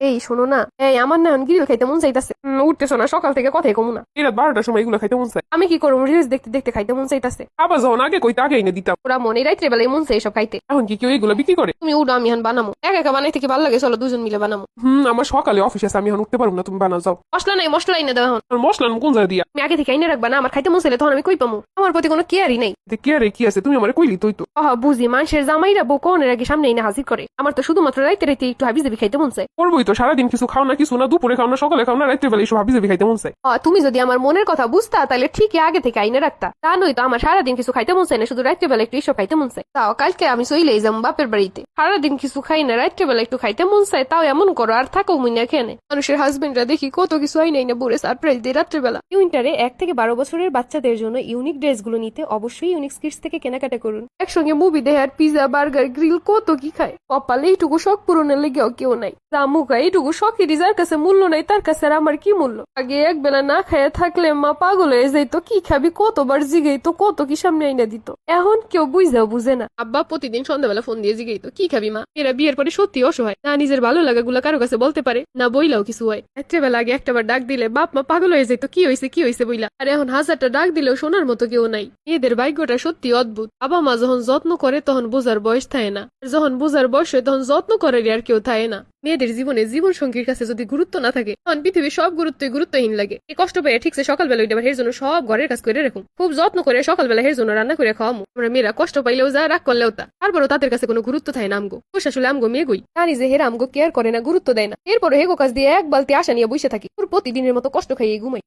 এই শোনো না, এই আমার না গ্রিল খাইতে মন চাইতাছে। উঠতেছো না সকাল থেকে, কথাই কমু না। এরা 12টার সময় এগুলো খাইতে মন চায়। আমি কি করবো, রিলস দেখতে দেখতে খাইতে মন চাইতাছে। আবার যখন আগে কইতে আগে এনে দিতাম। ওরা মনে রাত্রে বেলায় মন চাই এসব খাইতে। এখন কি কেউ এগুলো বিক্রি করে? তুমি উঠো, আমি এখন বানামো। একা একা বানাইতে কি ভালো লাগে, চলো দুজন মিলে বানামো। আমার সকালে অফিস আছে, আমি এখন উঠতে পারবো না, তুমি বানাও যাও। মশলা এনে দাও এখন। আর মশলা কোন জায়গা দিয়া? আমি আগে থেকে এনে রাখবা না, আমার খাইতে মন চাইলে তখন আমি কই পামু? আমার প্রতি কোনো কেয়ারই নাই। কি আরে কি আছে, তুমি আমার কইলি তুই তো। বুঝি, মানুষের জামাইরা বউ কোনের আগে সামনে এনে হাজির করে। আমার তো শুধুমাত্র রাইতে রাইতে একটু হাবি জাবি খাইতে মন চায়। করবোই তো, সারাদিন কিছু খাও না, কিছু না, দুপুরে খাও না, সকালে খাও না, রাত্রে বেলা এসব হাবি জাবি খাইতে মন চায়। তুমি যদি আমার মনের কথা বুঝতা তাহলে ঠিকই আগে থেকে আইনে রাখতা। তা নই তো, আমার সারাদিন কিছু খাইতে মন চায় না, শুধু রাত্রে বেলা একটু এসব খাইতে মন চায়। তাও কালকে আমি চইলেই যাম বাপের বাড়িতে। সারাদিন কিছু খাই না, রাত্রে বেলা একটু খাইতে মন চায়, তাও এমন করো আর থাকো মুইনা খেয়ে। মানুষের হাজবেন্ডরা দেখি কত কিছু আই নাই না বলে সারপ্রাইজ দিয়ে রাত্রে বেলা। উইন্টারে 1 থেকে 12 বছরের বাচ্চাদের জন্য ইউনিক ড্রেসগুলো নিতে অবশ্যই ইউনিক স্কিটস থেকে কেনাকাটা করুন। একসঙ্গে মুভি দেখে আর পিজা বার্গার গ্রিল কত কি খায়। কপালে এইটুকু শখ পূরণের লেগেও কেউ নাই। রামু খায় এইটুকু শখেরই, যার কাছে মূল্য নাই তার কাছে আর আমার কি মূল্য। আগে এক বেলা না খাইয়া থাকলে মা পাগল হয়ে যাইতো, কি খাবি কতবার জিগাইতো, কত কি সামনে আইনা দিত। এখন কেউ বুঝাও বুঝে না। আব্বা প্রতিদিন সন্ধ্যাবেলা ফোন দিয়ে জিগাইতো কি খাবি মা। এরা বিয়ের পরে সত্যি অসহায়, না নিজের ভালো লাগাগুলা কারো কাছে বলতে পারে, না বইলাও কিছু হয়। রাত্রেবেলা আগে একটাবার ডাক দিলে বাপ মা পাগল হয়ে যেত, কি হয়েছে বইলা। আর এখন 1000টা ডাক দিলেও শোনার মতো কেউ নাই। এদের ভাগ্যটা সত্যি অদ্ভুত। বাবা মা যখন যত্ন করে তখন বোঝার বয়স থাকে না, আর যখন বোঝার বয়স হয় তখন যত্ন করে আর কেউ থাকে না। মেয়েদের জীবনে জীবন সঙ্গীর কাছে যদি গুরুত্ব না থাকে তখন পৃথিবীর সব গুরুত্বই গুরুত্বহীন লাগে। এই কষ্ট পেয়ে ঠিকছে সকালবেলা উঠে এর জন্য সব ঘরের কাজ করে রাখুন, খুব যত্ন করে সকালবেলা এর জন্য রান্না করে খাওয়ামু। আমরা মেয়েরা কষ্ট পাইলেও যা, রাগ করলেও তা, তারপরও তাদের কাছে কোনো গুরুত্ব থাকে না। আমগো খুশ আসলে আমগো মেয়েগুই জানি যে হেরা আমগো কেয়ার করে না, গুরুত্ব দেয় না। এরপরে হেগো কাজ দিয়ে এক বালতি আশা নিয়ে বসে থাকি, পুরো প্রতিদিনের মতো কষ্ট খাইয়ে ঘুমাই।